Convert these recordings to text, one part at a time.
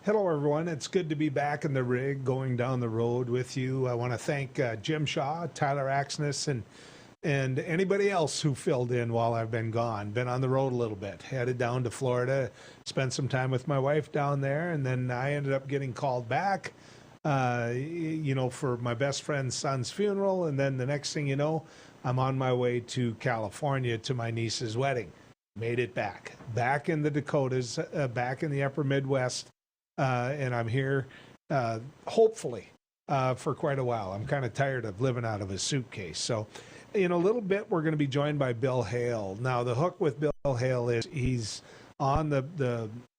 Hello, everyone. It's good to be back in the rig, going down the road with you. I want to thank Jim Shaw, Tyler Axness, and anybody else who filled in while I've been gone. Been on the road a little bit, headed down to Florida, spent some time with my wife down there, and then I ended up getting called back, for my best friend's son's funeral. And then the next thing you know, I'm on my way to California to my niece's wedding. Made it back in the Dakotas, back in the upper Midwest. And I'm here, hopefully, for quite a while. I'm kind of tired of living out of a suitcase. So in a little bit, we're going to be joined by Bill Hejl. Now, the hook with Bill Hejl is he's on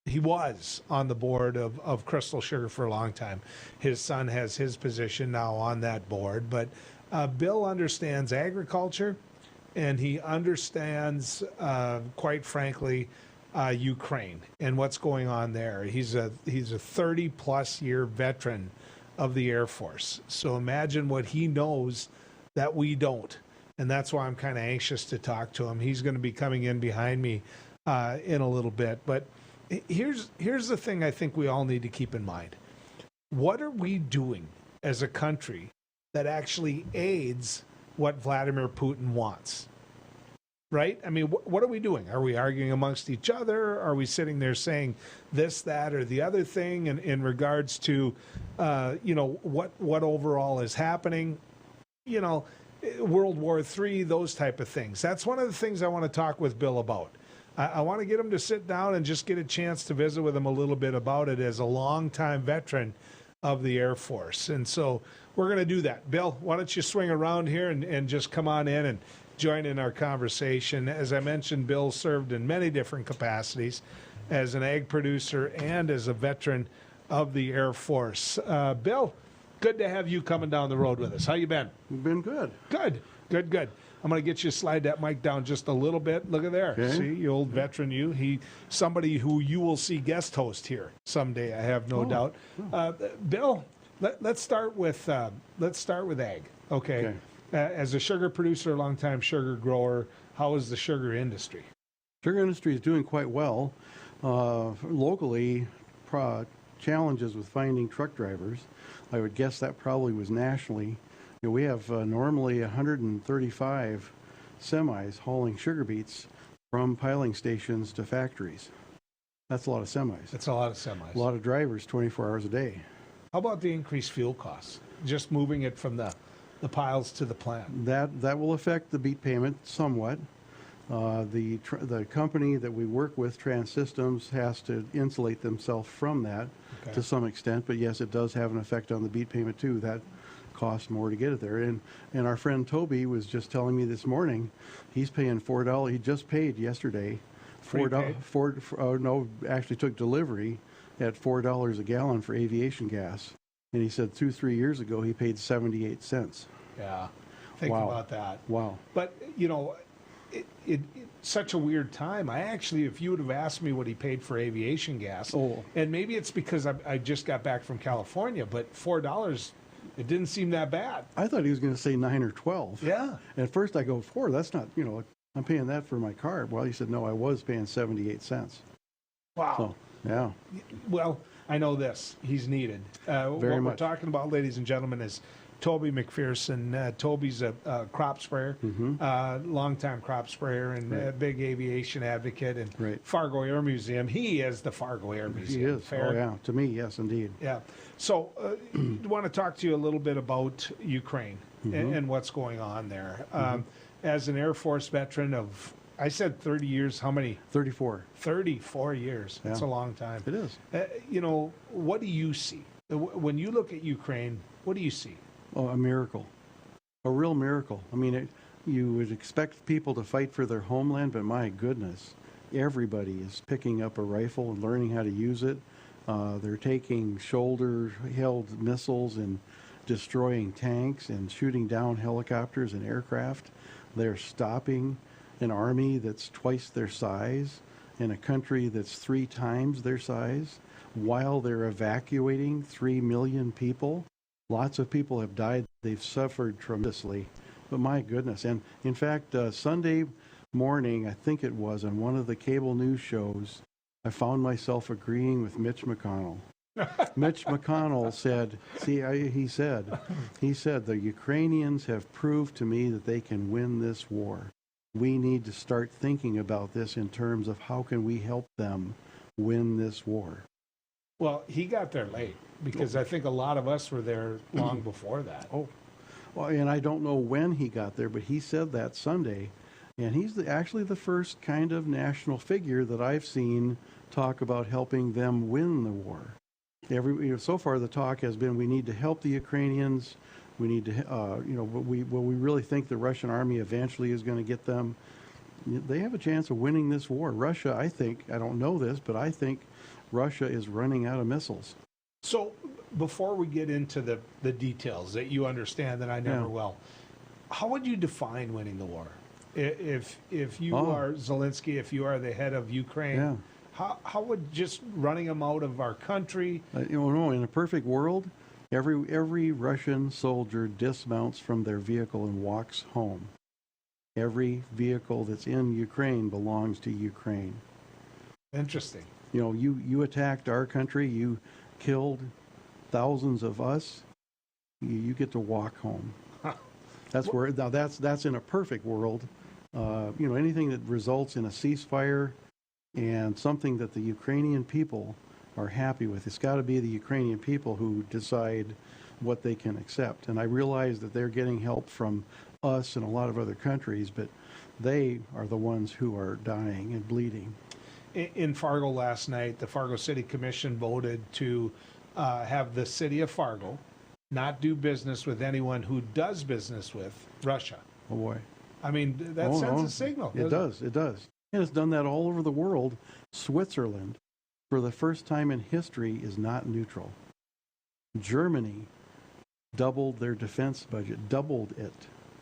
he was on the board of Crystal Sugar for a long time. His son has his position now on that board. But Bill understands agriculture, and he understands, quite frankly, Ukraine and what's going on there. He's a 30-plus year veteran of the Air Force. So imagine what he knows that we don't. And that's why I'm kind of anxious to talk to him. He's going to be coming in behind me in a little bit. But here's the thing I think we all need to keep in mind. What are we doing as a country that actually aids what Vladimir Putin wants? Right? I mean, what are we doing? Are we arguing amongst each other? Are we sitting there saying this, that, or the other thing in regards to, what overall is happening? World War III, those type of things. That's one of the things I want to talk with Bill about. I want to get him to sit down and just get a chance to visit with him a little bit about it as a longtime veteran of the Air Force. And so we're going to do that. Bill, why don't you swing around here and just come on in and join in our conversation. As I mentioned, Bill served in many different capacities as an ag producer and as a veteran of the Air Force. Bill, good to have you coming down the road with us. How you been? Been good. Good. I'm going to get you to slide that mic down just a little bit. Look at there. Okay. See, you old veteran, somebody who you will see guest host here someday, I have no doubt. Bill, let's start with ag. Okay. As a sugar producer, longtime sugar grower, how is the sugar industry? Sugar industry is doing quite well. Locally, challenges with finding truck drivers. I would guess that probably was nationally. We have normally 135 semis hauling sugar beets from piling stations to factories. That's a lot of semis. That's a lot of semis. A lot of drivers, 24 hours a day. How about the increased fuel costs? Just moving it from the piles to the plant. That will affect the beet payment somewhat. The company that we work with, Trans Systems, has to insulate themselves from that to some extent. But yes, it does have an effect on the beet payment too. That costs more to get it there. And our friend Toby was just telling me this morning, he's paying $4. He just paid yesterday. Actually took delivery at $4 a gallon for aviation gas. And he said 2-3 years ago he paid 78 cents. Yeah, think about that. Wow. But, it's such a weird time. If you would have asked me what he paid for aviation gas, and maybe it's because I just got back from California, but $4, it didn't seem that bad. I thought he was going to say 9 or 12. Yeah. At first I go, 4, that's not, I'm paying that for my car. Well, he said, no, I was paying 78 cents. Wow. So, yeah. Well, I know this. He's needed. Very what much. We're talking about, ladies and gentlemen, is Toby McPherson. Toby's a crop sprayer, longtime crop sprayer, and a big aviation advocate, and Fargo Air Museum. He is the Fargo Air Museum. He is. Fair? Oh, yeah. To me, yes, indeed. Yeah. So I want to talk to you a little bit about Ukraine and what's going on there. As an Air Force veteran of, I said 30 years, how many? 34. 34 years. That's a long time. It is. What do you see? When you look at Ukraine, what do you see? Oh, a miracle. A real miracle. I mean, you would expect people to fight for their homeland, but my goodness, everybody is picking up a rifle and learning how to use it. They're taking shoulder-held missiles and destroying tanks and shooting down helicopters and aircraft. They're stopping an army that's twice their size in a country that's 3 times their size while they're evacuating 3 million people. Lots of people have died. They've suffered tremendously. But my goodness. And in fact, Sunday morning, I think it was, on one of the cable news shows, I found myself agreeing with Mitch McConnell. Mitch McConnell said, he said, the Ukrainians have proved to me that they can win this war. We need to start thinking about this in terms of how can we help them win this war. Well, he got there late because I think a lot of us were there long before that. Oh, well, and I don't know when he got there, but he said that Sunday. And he's actually the first kind of national figure that I've seen talk about helping them win the war. So far the talk has been we need to help the Ukrainians. We need to, we really think the Russian army eventually is going to get them. They have a chance of winning this war. Russia, I think, I don't know this, but I think Russia is running out of missiles. So before we get into the details that you understand that I never will, how would you define winning the war? If you are Zelensky, if you are the head of Ukraine, how would just running them out of our country? In a perfect world, every Russian soldier dismounts from their vehicle and walks home. Every vehicle that's in Ukraine belongs to Ukraine. Interesting. You attacked our country. You killed thousands of us. You get to walk home. That's where now that's in a perfect world. Anything that results in a ceasefire and something that the Ukrainian people are happy with. It's got to be the Ukrainian people who decide what they can accept. And I realize that they're getting help from us and a lot of other countries, but they are the ones who are dying and bleeding. In Fargo last night, the Fargo City Commission voted to have the city of Fargo not do business with anyone who does business with Russia. Oh, boy. I mean, that sends a signal. It does. And it's done that all over the world. Switzerland, for the first time in history, is not neutral. Germany doubled their defense budget, doubled it.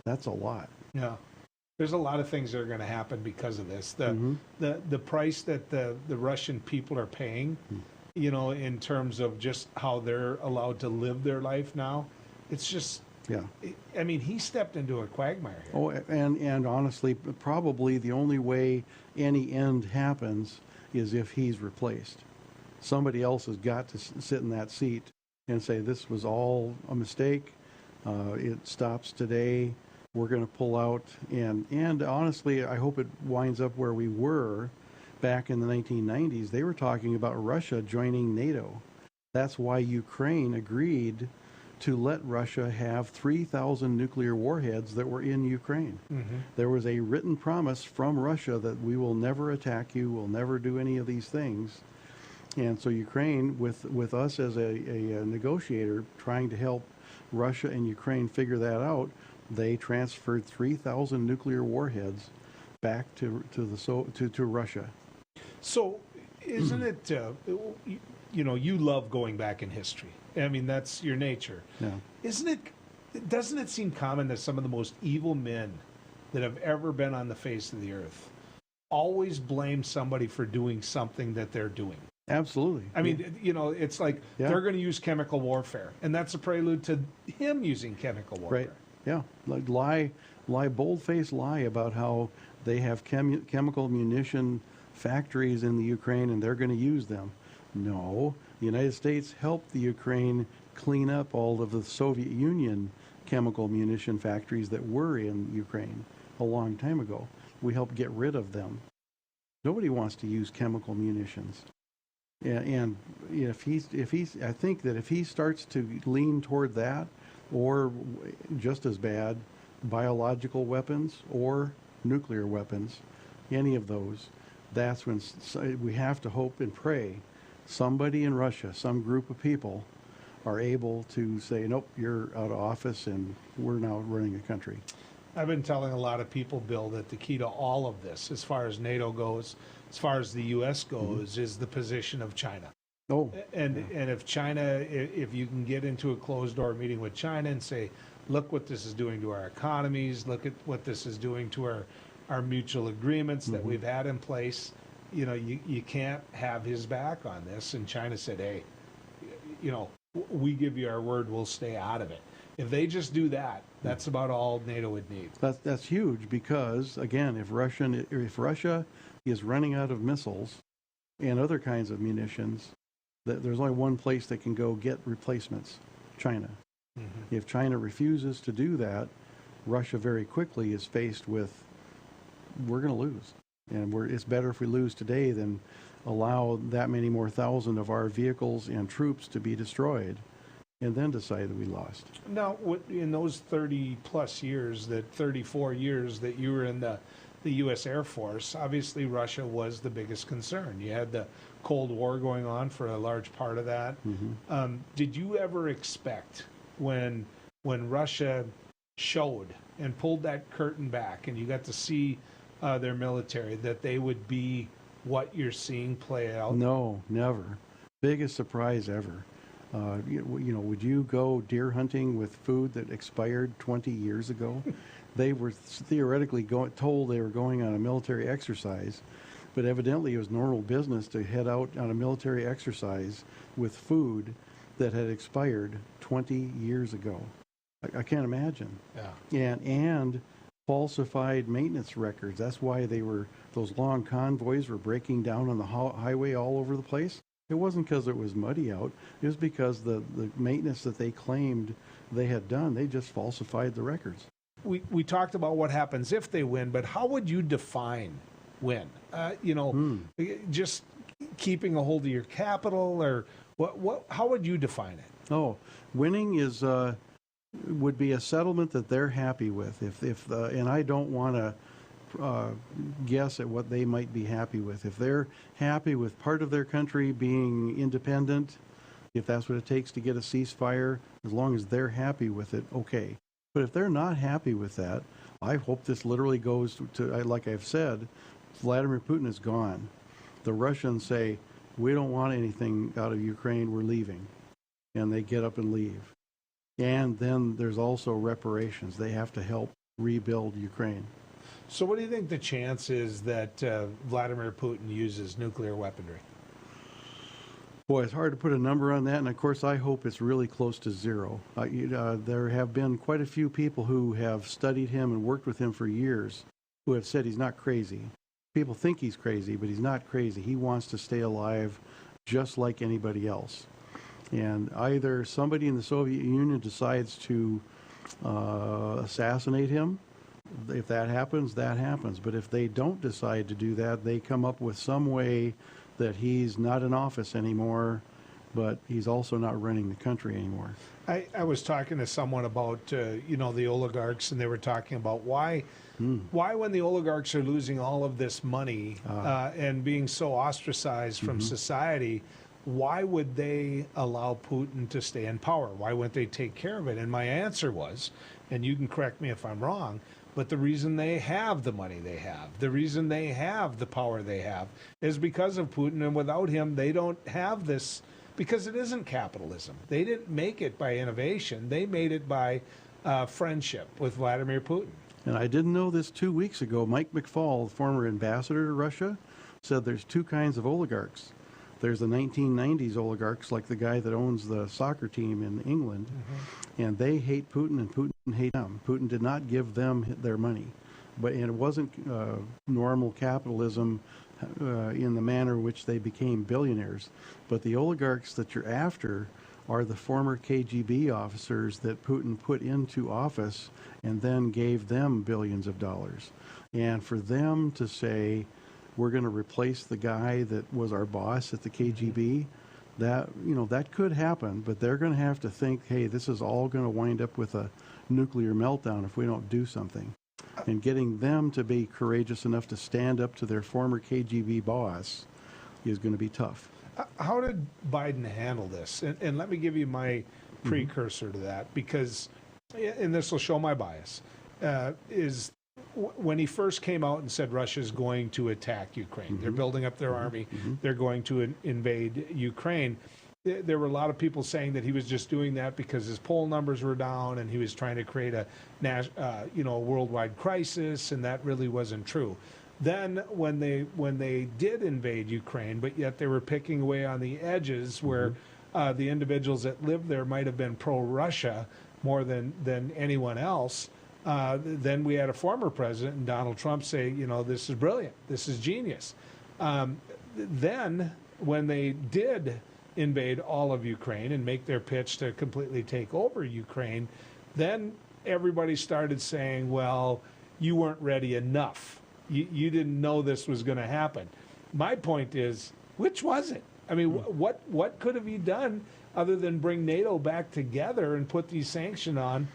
That's a lot. Yeah. There's a lot of things that are going to happen because of this. The price that the Russian people are paying, in terms of just how they're allowed to live their life now, it's just... Yeah. I mean, he stepped into a quagmire here. Oh, and honestly, probably the only way any end happens is if he's replaced. Somebody else has got to sit in that seat and say, this was all a mistake. It stops today. We're going to pull out. And honestly, I hope it winds up where we were back in the 1990s. They were talking about Russia joining NATO. That's why Ukraine agreed to let Russia have 3,000 nuclear warheads that were in Ukraine. Mm-hmm. There was a written promise from Russia that we will never attack you, we'll never do any of these things. And so Ukraine, with us as a negotiator trying to help Russia and Ukraine figure that out, they transferred 3,000 nuclear warheads back to Russia. So isn't it, you love going back in history. I mean, that's your nature. Yeah. Doesn't it seem common that some of the most evil men that have ever been on the face of the earth always blame somebody for doing something that they're doing? Absolutely. I mean, it's like they're going to use chemical warfare, and that's a prelude to him using chemical warfare. Right. Yeah. Like bold-faced lie about how they have chemical munition factories in the Ukraine and they're going to use them. No. The United States helped the Ukraine clean up all of the Soviet Union chemical munition factories that were in Ukraine a long time ago. We helped get rid of them. Nobody wants to use chemical munitions. And I think that if he starts to lean toward that, or just as bad, biological weapons or nuclear weapons, any of those, that's when we have to hope and pray somebody in Russia, some group of people, are able to say, nope, you're out of office and we're now running a country. I've been telling a lot of people, Bill, that the key to all of this, as far as NATO goes, as far as the U.S. goes, is the position of China. Oh, and if China, if you can get into a closed-door meeting with China and say, look what this is doing to our economies, look at what this is doing to our mutual agreements that we've had in place, you can't have his back on this. And China said, hey, we give you our word, we'll stay out of it. If they just do that, that's about all NATO would need. That's huge because, again, if Russia is running out of missiles and other kinds of munitions, There's only one place that can go get replacements, China. If China refuses to do that, Russia very quickly is faced with, we're going to lose. And it's better if we lose today than allow that many more thousand of our vehicles and troops to be destroyed and then decide that we lost. Now, in those 30 plus years, 34 years that you were in the U.S. Air Force, obviously Russia was the biggest concern. You had the Cold War going on for a large part of that. Did you ever expect when Russia showed and pulled that curtain back and you got to see their military, that they would be what you're seeing play out? No, never. Biggest surprise ever. Would you go deer hunting with food that expired 20 years ago? They were theoretically told they were going on a military exercise, but evidently it was normal business to head out on a military exercise with food that had expired 20 years ago. I can't imagine. Yeah. And falsified maintenance records. That's why those long convoys were breaking down on the highway all over the place. It wasn't because it was muddy out. It was because the maintenance that they claimed they had done, they just falsified the records. We talked about what happens if they win, but how would you define win? Just keeping a hold of your capital, or what? How would you define it? Oh, winning would be a settlement that they're happy with. And I don't want to guess at what they might be happy with. If they're happy with part of their country being independent, if that's what it takes to get a ceasefire, as long as they're happy with it, okay. But if they're not happy with that, I hope this literally goes to, like I've said, Vladimir Putin is gone. The Russians say, we don't want anything out of Ukraine, we're leaving. And they get up and leave. And then there's also reparations. They have to help rebuild Ukraine. So what do you think the chance is that Vladimir Putin uses nuclear weaponry? Boy, it's hard to put a number on that, and of course I hope it's really close to zero. There have been quite a few people who have studied him and worked with him for years who have said he's not crazy. People think he's crazy, but he's not crazy. He wants to stay alive just like anybody else. And either somebody in the Soviet Union decides to assassinate him. If that happens, that happens. But if they don't decide to do that, they come up with some way that he's not in office anymore, but he's also not running the country anymore. I was talking to someone about, the oligarchs, and they were talking about why when the oligarchs are losing all of this money and being so ostracized from society, why would they allow Putin to stay in power? Why wouldn't they take care of it? And my answer was, and you can correct me if I'm wrong, but the reason they have the money they have, the reason they have the power they have, is because of Putin. And without him, they don't have this, because it isn't capitalism. They didn't make it by innovation. They made it by friendship with Vladimir Putin. And I didn't know this 2 weeks ago. Mike McFaul, former ambassador to Russia, said there's two kinds of oligarchs. There's the 1990s oligarchs, like the guy that owns the soccer team in England, and they hate Putin, and Putin hates them. Putin did not give them their money, and it wasn't normal capitalism in the manner in which they became billionaires. But the oligarchs that you're after are the former KGB officers that Putin put into office and then gave them billions of dollars. And for them to say, we're going to replace the guy that was our boss at the KGB, that could happen, but they're going to have to think, hey, this is all going to wind up with a nuclear meltdown if we don't do something. And getting them to be courageous enough to stand up to their former KGB boss is going to be tough. How did Biden handle this? And let me give you my precursor to that, because, and this will show my bias, is when he first came out and said Russia's going to attack Ukraine, they're building up their army, they're going to invade Ukraine. There were a lot of people saying that he was just doing that because his poll numbers were down and he was trying to create a worldwide crisis, and that really wasn't true. Then when they did invade Ukraine, but yet they were picking away on the edges where the individuals that lived there might have been pro-Russia more than anyone else, then we had a former president, Donald Trump, say, this is brilliant, this is genius. Then when they did invade all of Ukraine and make their pitch to completely take over Ukraine, then everybody started saying, well, you weren't ready enough. You didn't know this was going to happen. My point is, which was it? I mean, what could have he done other than bring NATO back together and put these sanctions on,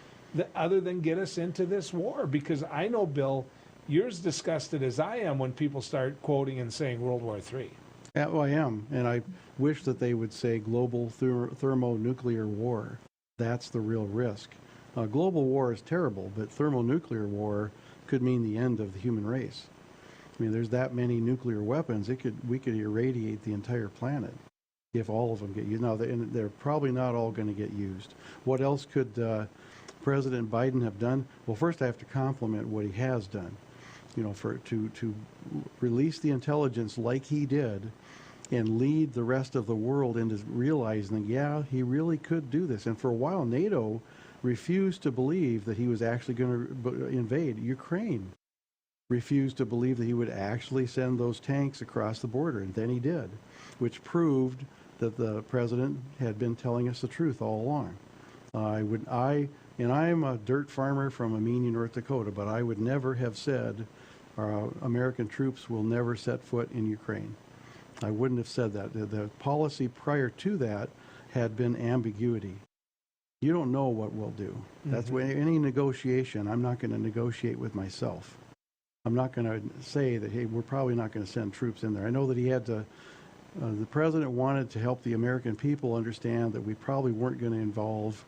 other than get us into this war? Because I know, Bill, you're as disgusted as I am when people start quoting and saying World War III. Yeah, well, I am, and I wish that they would say global thermonuclear war. That's the real risk. Global war is terrible, but thermonuclear war could mean the end of the human race. I mean, there's that many nuclear weapons. We could irradiate the entire planet if all of them get used. Now, they're probably not all going to get used. What else could President Biden have done? Well, first I have to compliment what he has done. You know, to release the intelligence like he did and lead the rest of the world into realizing that, yeah, he really could do this. And for a while, NATO refused to believe that he was actually going to invade Ukraine, refused to believe that he would actually send those tanks across the border, and then he did, which proved that the president had been telling us the truth all along. And I'm a dirt farmer from Amenia, North Dakota, but I would never have said American troops will never set foot in Ukraine. I wouldn't have said that. The policy prior to that had been ambiguity. You don't know what we'll do. That's why any negotiation, I'm not going to negotiate with myself. I'm not going to say that, hey, we're probably not going to send troops in there. I know that he had to, the president wanted to help the American people understand that we probably weren't going to involve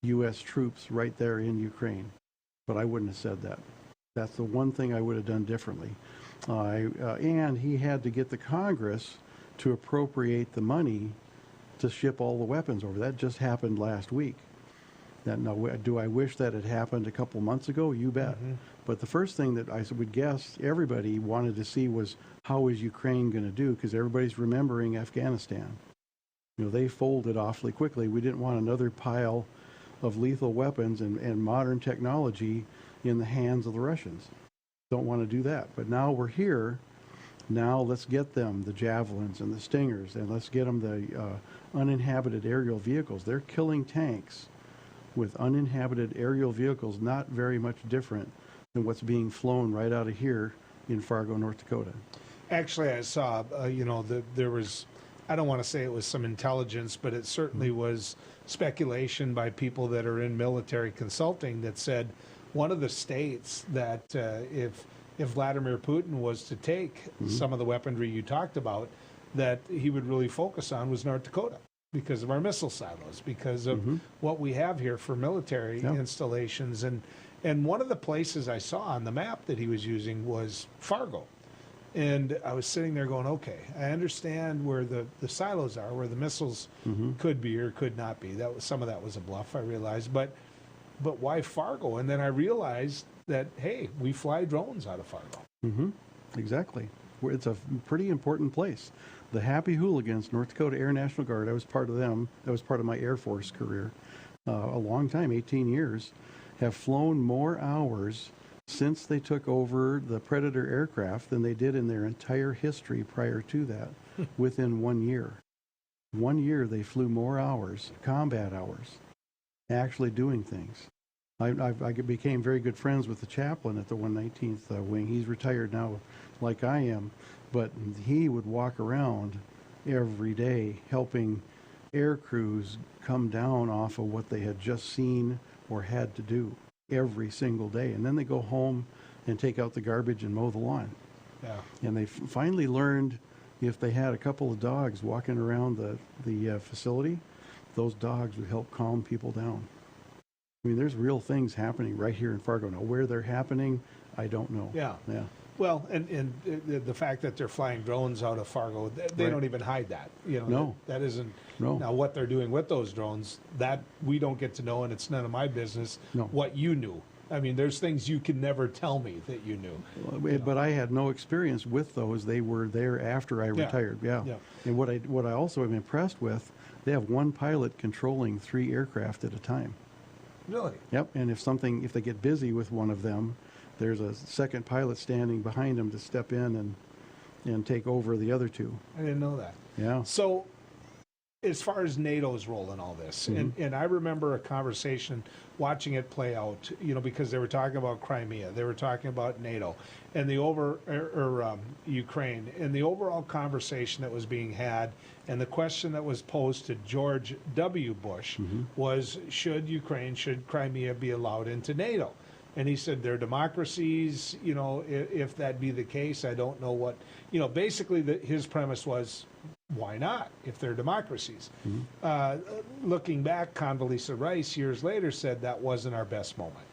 U.S. troops right there in Ukraine. But I wouldn't have said that. That's the one thing I would have done differently. And he had to get the Congress to appropriate the money to ship all the weapons over. That just happened last week. Now, do I wish that had happened a couple months ago? You bet. But the first thing that I would guess everybody wanted to see was, how is Ukraine going to do? Because everybody's remembering Afghanistan. You know, they folded awfully quickly. We didn't want another pile of lethal weapons and modern technology in the hands of the Russians. Don't want to do that. But now we're here. Now let's get them the Javelins and the Stingers, and let's get them the uninhabited aerial vehicles. They're killing tanks with uninhabited aerial vehicles, not very much different than what's being flown right out of here in Fargo, North Dakota. Actually, I saw, there was, I don't want to say it was some intelligence, but it certainly was speculation by people that are in military consulting that said one of the states that if Vladimir Putin was to take some of the weaponry you talked about, that he would really focus on was North Dakota, because of our missile silos, because of what we have here for military installations. And one of the places I saw on the map that he was using was Fargo. And I was sitting there going, okay, I understand where the silos are, where the missiles could be or could not be. Some of that was a bluff, I realized. But why Fargo? And then I realized that, hey, we fly drones out of Fargo. Exactly. It's a pretty important place. The Happy Hooligans, North Dakota Air National Guard, I was part of them. That was part of my Air Force career. A long time, 18 years, have flown more hours since they took over the Predator aircraft than they did in their entire history prior to that, within 1 year. 1 year they flew more hours, combat hours, actually doing things. I became very good friends with the chaplain at the 119th Wing. He's retired now, like I am, but he would walk around every day helping air crews come down off of what they had just seen or had to do every single day. And then they go home and take out the garbage and mow the lawn. Yeah. And they finally learned, if they had a couple of dogs walking around the facility, those dogs would help calm people down. I mean, there's real things happening right here in Fargo. Now, where they're happening, I don't know. Yeah. Yeah. Well, and the fact that they're flying drones out of Fargo, they don't even hide that. No. That isn't. No. Now, what they're doing with those drones, that we don't get to know, and it's none of my business. No. What you knew. I mean, there's things you can never tell me that you knew. But I had no experience with those. They were there after I retired. Yeah. And what I also am impressed with, they have one pilot controlling 3 aircraft at a time. Really? Yep. And if they get busy with one of them, there's a second pilot standing behind them to step in and take over the other 2. I didn't know that. Yeah. So as far as NATO's role in all this, and I remember a conversation watching it play out, because they were talking about Crimea, they were talking about NATO, and Ukraine, and the overall conversation that was being had, and the question that was posed to George W. Bush was, should Crimea be allowed into NATO? And he said, they're democracies, if that be the case, I don't know what, basically his premise was, why not, if they're democracies? Looking back, Condoleezza Rice, years later, said that wasn't our best moment.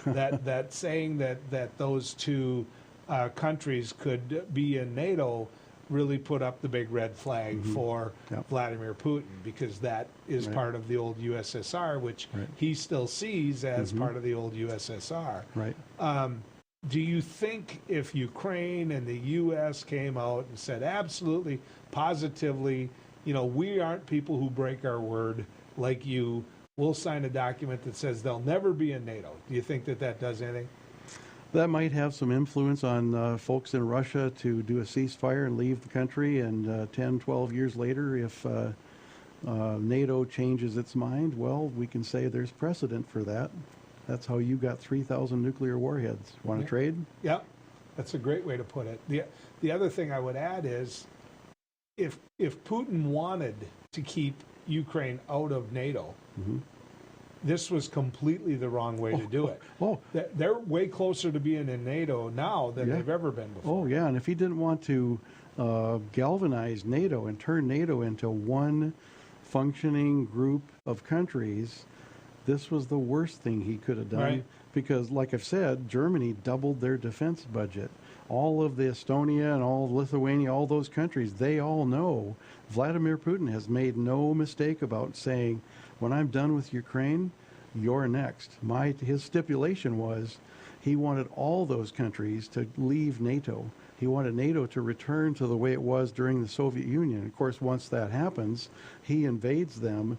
that saying that those two countries could be in NATO really put up the big red flag for Vladimir Putin, because that is part of the old USSR, which he still sees as part of the old USSR. Right. Do you think if Ukraine and the U.S. came out and said absolutely, positively, we aren't people who break our word like you, we'll sign a document that says they'll never be in NATO, do you think that does anything? That might have some influence on folks in Russia to do a ceasefire and leave the country, and 10, 12 years later, if NATO changes its mind, well, we can say there's precedent for that. That's how you got 3,000 nuclear warheads. Want to trade? Yeah, that's a great way to put it. The other thing I would add is, if Putin wanted to keep Ukraine out of NATO, this was completely the wrong way to do it. They're way closer to being in NATO now than they've ever been before. Oh, yeah, and if he didn't want to galvanize NATO and turn NATO into one functioning group of countries, this was the worst thing he could have done. Right. Because, like I've said, Germany doubled their defense budget. All of the Estonia and all of Lithuania, all those countries, they all know Vladimir Putin has made no mistake about saying, when I'm done with Ukraine, you're next. His stipulation was he wanted all those countries to leave NATO. He wanted NATO to return to the way it was during the Soviet Union. Of course, once that happens, he invades them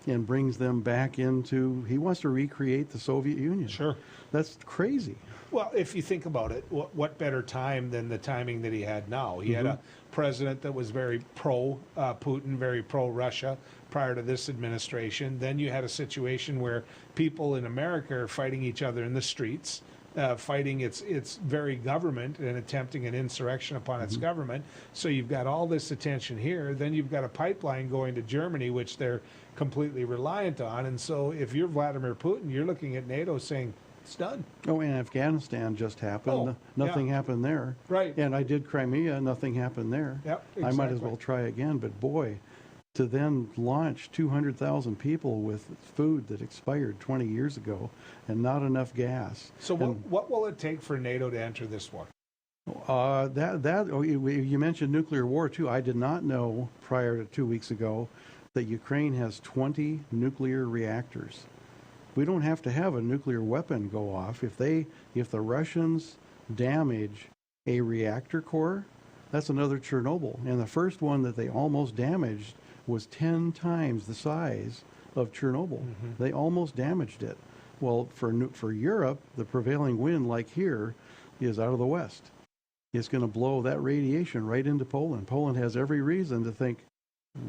and brings them back into, he wants to recreate the Soviet Union. Sure. That's crazy. Well, if you think about it, what better time than the timing that he had now? He had a president that was very pro-Putin, very pro-Russia prior to this administration. Then you had a situation where people in America are fighting each other in the streets, fighting its very government and attempting an insurrection upon its government. So you've got all this attention here. Then you've got a pipeline going to Germany, which they're completely reliant on. And so if you're Vladimir Putin, you're looking at NATO saying, it's done. Oh, and Afghanistan just happened. Nothing happened there. Right. And I did Crimea. Nothing happened there. Yep, I might as exactly. well try again. But boy, to then launch 200,000 people with food that expired 20 years ago and not enough gas. So what will it take for NATO to enter this war? You mentioned nuclear war too. I did not know prior to 2 weeks ago that Ukraine has 20 nuclear reactors. We don't have to have a nuclear weapon go off. If the Russians damage a reactor core, that's another Chernobyl. And the first one that they almost damaged was 10 times the size of Chernobyl. They almost damaged it. Well, for Europe, the prevailing wind, like here, is out of the west. It's going to blow that radiation right into Poland. Poland has every reason to think,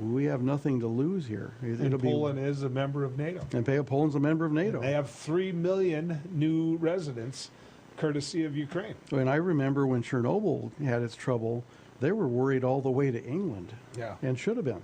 we have nothing to lose here. Poland is a member of NATO. And Poland's a member of NATO. And they have 3 million new residents, courtesy of Ukraine. And I remember when Chernobyl had its trouble, they were worried all the way to England. Yeah. And should have been.